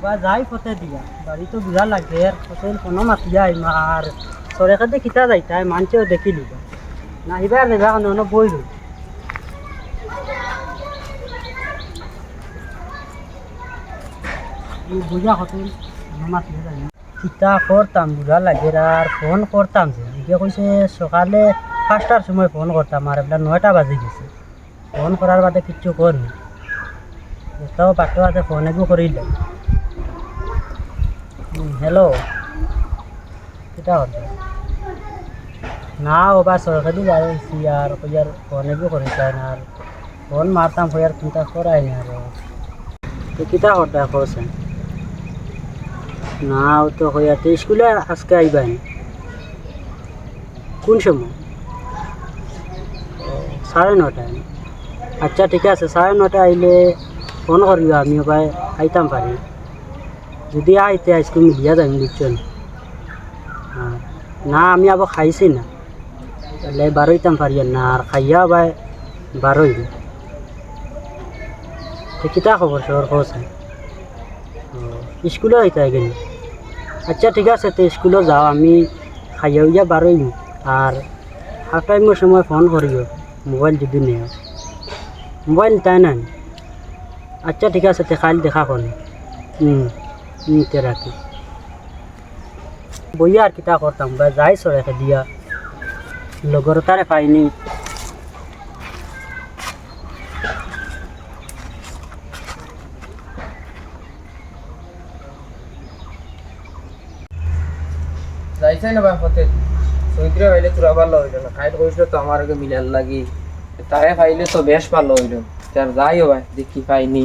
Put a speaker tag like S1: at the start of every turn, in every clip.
S1: বা যাই ফতে দিয়া বাড়ি তো বুঝা লাগে আর ফসল কোনো মাতি যায় আর সরেকার দিয়ে কিতা যাইতাই মানছেও দেখি লিবা না এবার রেবা অন্য বই রই বুঝা ফসল কোনো মাতিয়ে যায় না কিতা করতাম বুঝা লাগে আর ফোন করতাম যে এদিকে কইছে সকালে 5টার সময় ফোন করতাম আর এবার 9টা বাজে গেছে ফোন করার বাদে কিচ্ছু করনি তাও পাঠ্য আছে ফোনে গো করিল হ্যালো কিতা হতো না ও বা সরকারি যাইছি আর কইয়ার ফোনে গো করিল না আর ফোন মারতাম কইয়ার চিন্তা করাই না আর তো কিতা হতো করছে না ও তো কইয়ার তো স্কুলে আজকে আইবাই কোন সময় 9:30 আচ্ছা ঠিক আছে 9:30 আইলে ফোন করিও আমিও ভাই আইতাম পারি যদি আইতে আজকে মিলিয়া যাই বুঝছেন হ্যাঁ না আমি আবার খাইছি না তাহলে বারোইতাম পারি না আর খাইয়া ভাই বারোই তো কিতা খবর সর খোঁজ স্কুলে আইতে গেলি আচ্ছা ঠিক আছে তো স্কুলে যাও আমি খাইয়া উইয়া বারোই আর হাফ টাইমের সময় ফোন করিও মোবাইল যদি নেই মোবাইল তাই না আচ্ছা ঠিক আছে তে কাল দেখা করনি তে রাখি বইয়া আর কিতা করতাম বা যাই সরেকে দিয়া লগর তারে পাইনি
S2: যাইছাই না ভাই হতে চৈত্রে পাইলে তোর আবার হইল না কাইট কইছিল তো আমার আগে মিলার লাগি তারে পাইলে তো বেশ ভালো হইল তার যাইও ভাই দেখি পাইনি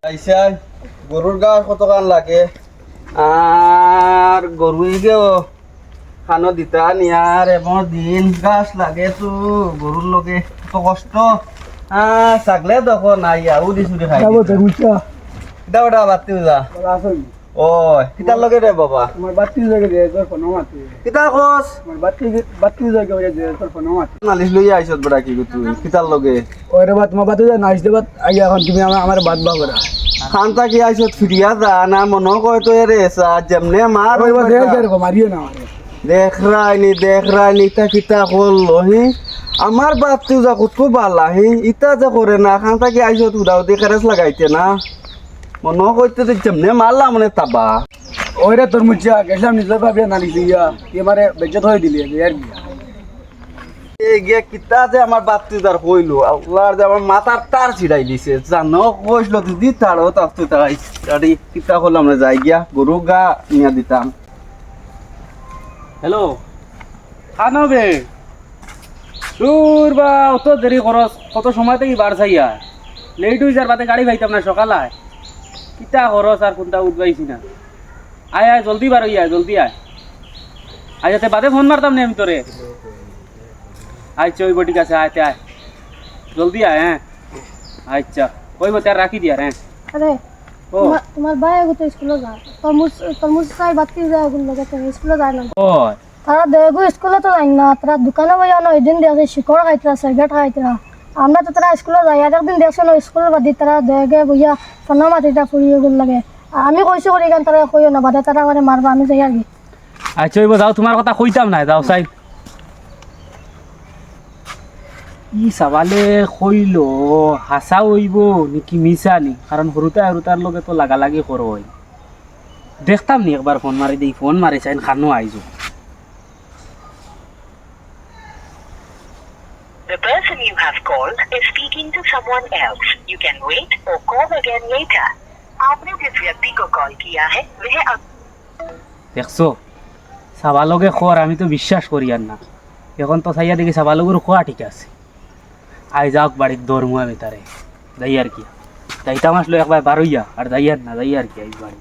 S3: আইসাই গরুর গা কত কান লাগে আর গরুইকেও খানো দিতা নিয়ার এমন দিন গাছ লাগে তো গরুর লগে কত কষ্ট ছাগলে তখন নাই উদি চুরি খাই কিতা ওটা বাতি যা ও কিতার লগে রে বাবা
S1: আমার বাতি জায়গা দিয়ে তোর ফোন মাতি
S3: কিতা খোঁজ
S1: আমার বাতি জায়গা দিয়ে তোর ফোন মাতি
S3: নালিশ লইয়া আইছত বড়া কি তুই কিতার লগে
S1: ওরে বাত তোমার বাতি যায় নাইস দেবাত আগে এখন তুমি আমার বাদ বা করা
S3: খানটা কি আইছত ফিরিয়া যা না মনে কয় তো এরে যেমনে মার
S1: ওই বাদ মারিও না আমারে
S3: দেখ রাইনি তা কিতা করলো হি আমার বাপতে যা কত বালা হি ইটা যা করে না খানটা কি আইছত উদাও দিয়ে কারেস লাগাইতে না মনে কইতে তো যেমনে মারলাম মানে তাবা
S1: ওইটা তোর মুচা গেছিলাম নিজের ভাবিয়া নালিশ দিয়া এবারে বেজ্জত হয়ে দিলি আর
S3: গিয়া কিতা যে আমার বাপতিদার কইলো আল্লাহর যে আমার মাথার তার ছিড়াই দিছে জানো কইছিল যদি তারও তাফতে তাই আরে কিতা করলাম না যাই গিয়া গরু গা নিয়া দিতাম
S4: হ্যালো খানো বে দূর বা অত দেরি খরচ কত সময় থেকে বার চাইয়া লেট হয়ে যার বাদে গাড়ি পাইতাম না সকালায় কিতা খরচ আর কোনটা উঠবাইছি না আয় আয় জলদি বার হইয়া জলদি আয় আয় যাতে বাদে ফোন মারতাম না আমি তোরে আচ্ছা ওইব ঠিক আছে আয়তে আয় জলদি আয় হ্যাঁ আচ্ছা ওইব তার রাখি দিয়া হ্যাঁ
S5: আরে
S4: ও
S5: তোমার ভাই তো স্কুলে যায় তরমুজ চাই বাতি যায় ওগুলো লগে স্কুলে যায় না
S4: ও
S5: তারা দেখো স্কুলে তো যায় না তারা দোকানে বইয়া না ওই দিন দেখে শিকড় খাইতরা সিগারেট খাইতরা আমরা তো তারা স্কুলে যাই আর একদিন দেখছো না স্কুল বাদি তারা দেখে বইয়া ফোন মাতিটা ফুরিয়ে ওগুলো লাগে আমি কইছো করি কেন তারা কইও না বাদে তারা মানে মারবা আমি যাই আর কি
S4: আচ্ছা ওইব যাও তোমার কথা কইতাম না যাও চাই ই সাবালে কইল হাসা হইব নাকি মিছা নি কারণ হরুতার লগে তো লাগালাগি করো হয় দেখতাম নি একবার ফোন মারি দিই ফোন মারি চাইন খানো আইজো
S6: The person you have called is speaking to someone else. You can wait or call again later. आपने जिस व्यक्ति को कॉल किया है वह अब
S4: দেখছো সাবালগে খর আমি তো বিশ্বাস করি আর না এখন তো চাইয়া দেখি সাবালগের খোয়া ঠিক আছে আই যাওক বাড়ির দৌড়মু আমি তারে যাই আর কি যাইতাম আসলো একবার বারইয়া আর যাই আর না যাই আর কি আই বাড়ি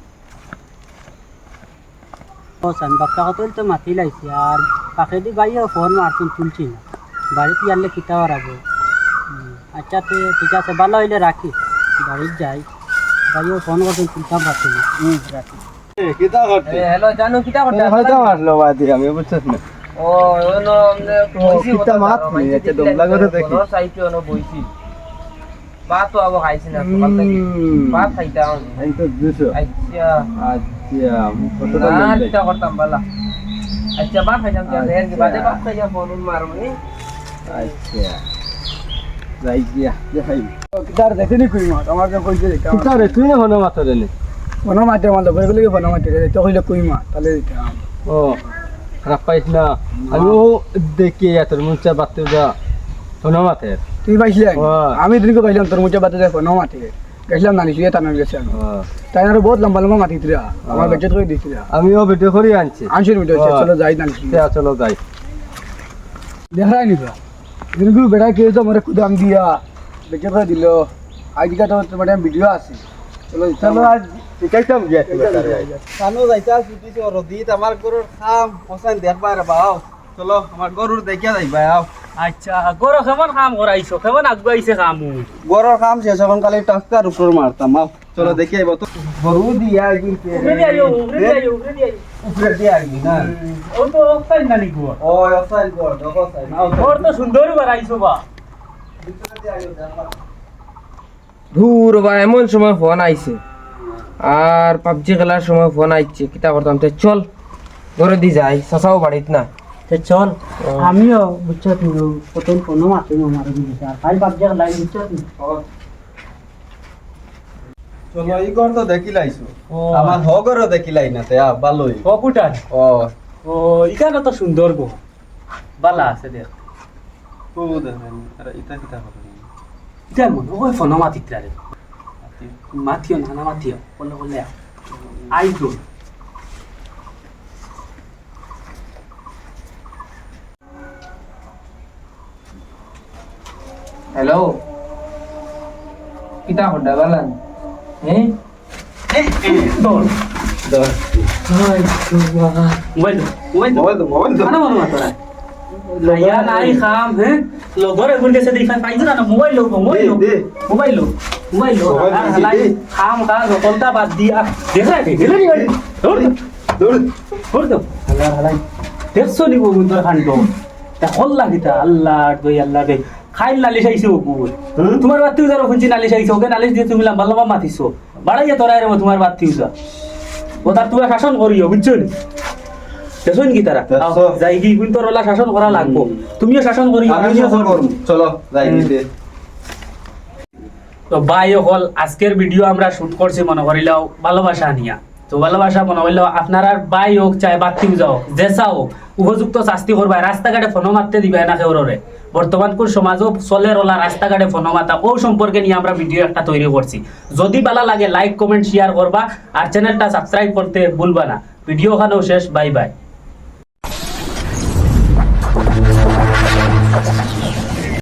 S1: ও সান বাক্কা কতল তো মাতি লাইছি আর পাখে দি গাইও ফোন মারতুন তুলছি না বাড়িতে আনলে কিতা আগে আচ্ছা ঠিক আছে ভালো হইলে রাখি বাড়িতে যাই গাইও ফোন করতুন তুলতাম পারছি না রাখি
S3: কিতা করতে
S2: হ্যালো জানু কিটা করতে
S3: হয়তো আসলো বাদি আমি বুঝছিস না
S2: ও ওনো আমনে বইছি
S3: কিতা মাত নি এতে দম লাগতে দেখি
S2: সাইতে ওনো বইছি ভাত তো আবো খাইছি না সকাল থেকে ভাত খাইতাম
S3: এই তো দুশো
S2: আচ্ছা
S3: আচ্ছা কতটা
S2: না
S3: লাগবে
S2: চিন্তা করতাম বালা আচ্ছা ভাত খাইতাম এর কি বাদে ভাত খাইয়া ফোন মারবনি
S3: আচ্ছা যাই গিয়া দেখাই
S7: কিতার দেখেনি কই মাছ আমার যে কইছে এটা
S3: কিতারে তুই না হনো মাথা রে
S7: বনো মাঠে আমার লোকের গুলো বনো মাঠে তো কইলে কই মাছ তাহলে দিতাম
S3: ও খারাপ পাইস না আমি ও দেখি তোর মুচা বাতে যা হনো মাথে
S7: তুই পাইছিলেন
S3: ও।
S7: আমি দিনকে পাইলাম তোর মুচে বাতে দেখো বনো মাঠে গেছিলাম নানি শুয়ে টানার গেছে আমি তাই আরো বহুত লম্বা লম্বা মাটি দিলা আমার বেচে করে দিছিলা
S3: আমিও ভিডিও করে আনছি
S7: আনছিল মিটার
S3: ও।
S7: চলো যাই নানি
S3: চলো যাই
S7: দেখাই নিবা দিনকে বেড়া কে তো আমার কুদাম দিয়া বেচে করে দিল আজকে তো তোমার ভিডিও আছে চলো
S3: চলো আজ শিখাইতাম গিয়া কানো যাইতা ছুটিছি রদিত আমার গরুর খাম হোসেন দেখবা রে বাও চলো আমার গরুর দেখিয়া যাইবা আও
S4: আচ্ছা গরো কেমন কাম করাইছো কেমন আগুয়াইছে কামু
S3: গরুর খাম শেষ এখন কালি টাক্কার উপর মারতাম আও চলো দেখি আইব তো গরু দিয়া কিন্তু
S4: উগরে আইও উগরে আইও
S3: উপরে দিয়া আইবি না
S4: ও তো অক্সাইড নানি গো
S3: ও অসাইল গর দেখো সাইল আও
S4: ওর তো সুন্দর বাড়াইছো বা
S2: ধুর বা এমন সময় ফোন আইছে আর পাবজি খেলার সময় ফোন আইছে কিতা করতাম তে চল ঘরে দি যাই চাচাও বাড়িত না
S1: তো চল আমিও বুঝছো তুমি প্রথম কোনো মাতি আমার দিছে আর ফাইল বাদ যা লাইন বুঝছো তুমি
S3: চলো এই গর তো দেখি লাইছো
S4: ও।
S3: আমার হগরও দেখি লাই না তে আ ভালোই
S4: কপুটার
S3: ও
S4: ও ইখানে তো সুন্দর গো বালা আছে দেখ
S3: ও দেখেন আরে ইতা কিতা কথা
S4: যেমন ওই ফোন মাতিত্রা রে মাতিও না মাতিও বললে বললে আই গো
S2: হ্যালো কিতা হড্ডা বালান হ্যাঁ
S4: দৌড়
S3: দর
S4: মোবাইল মোবাইল
S3: মোবাইল তো
S4: খানা মনে মাতরা লাইয়া নাই খাম হে লগরে গুন গেছে দেই পাইছ না মোবাইল লো মোবাইল লো
S3: দে।
S4: মোবাইল লো মোবাইল লো
S3: মোবাইল
S4: আর
S3: দিছি,
S4: লাই
S3: দে।
S4: খাম কা রকলটা বাদ দিয়া দেখা রে দৌড়
S3: দৌড়
S4: দৌড় দাও আল্লাহ হালাই দেখছো নি বগুন তোর খান্ড তা হল লাগিতা আল্লাহ দই আল্লাহ দই খাইল নালিশ আইছে বগুন তোমার বাতি উজার ফুঞ্চি নালিশ আইছে ওকে নালিশ দিয়ে তুমি লম্বা লম্বা মাতিছো বাড়াইয়া তোরাই রে তোমার বাতি উজা ও তার তুমি শাসন করিও বুঝছো নি দেখছো কি তারা
S3: দেখছো।
S4: যাই কি কিন্তু তোর ওলা শাসন করা লাগবো তুমিও শাসন করিও
S3: আমি
S4: আমিও
S3: সফর করব চলো যাই দে
S4: তো ভাই হল আজকের ভিডিও আমরা শুট করছি মনে করিলাও ভালোবাসা নিয়া তো ভালোবাসা মনে হইলো আপনারা বাই হোক চাই বাতিও যাও জেসা হোক উপযুক্ত শাস্তি করবা রাস্তাঘাটে ফোন মারতে দিবে না কেউরে বর্তমান কোন সমাজও চলে রলা রাস্তাঘাটে ফোন মাতা ও সম্পর্কে নিয়ে আমরা ভিডিও একটা তৈরি করছি যদি ভালো লাগে লাইক কমেন্ট শেয়ার করবা আর চ্যানেলটা সাবস্ক্রাইব করতে ভুলবা না ভিডিও খানেও শেষ বাই বাই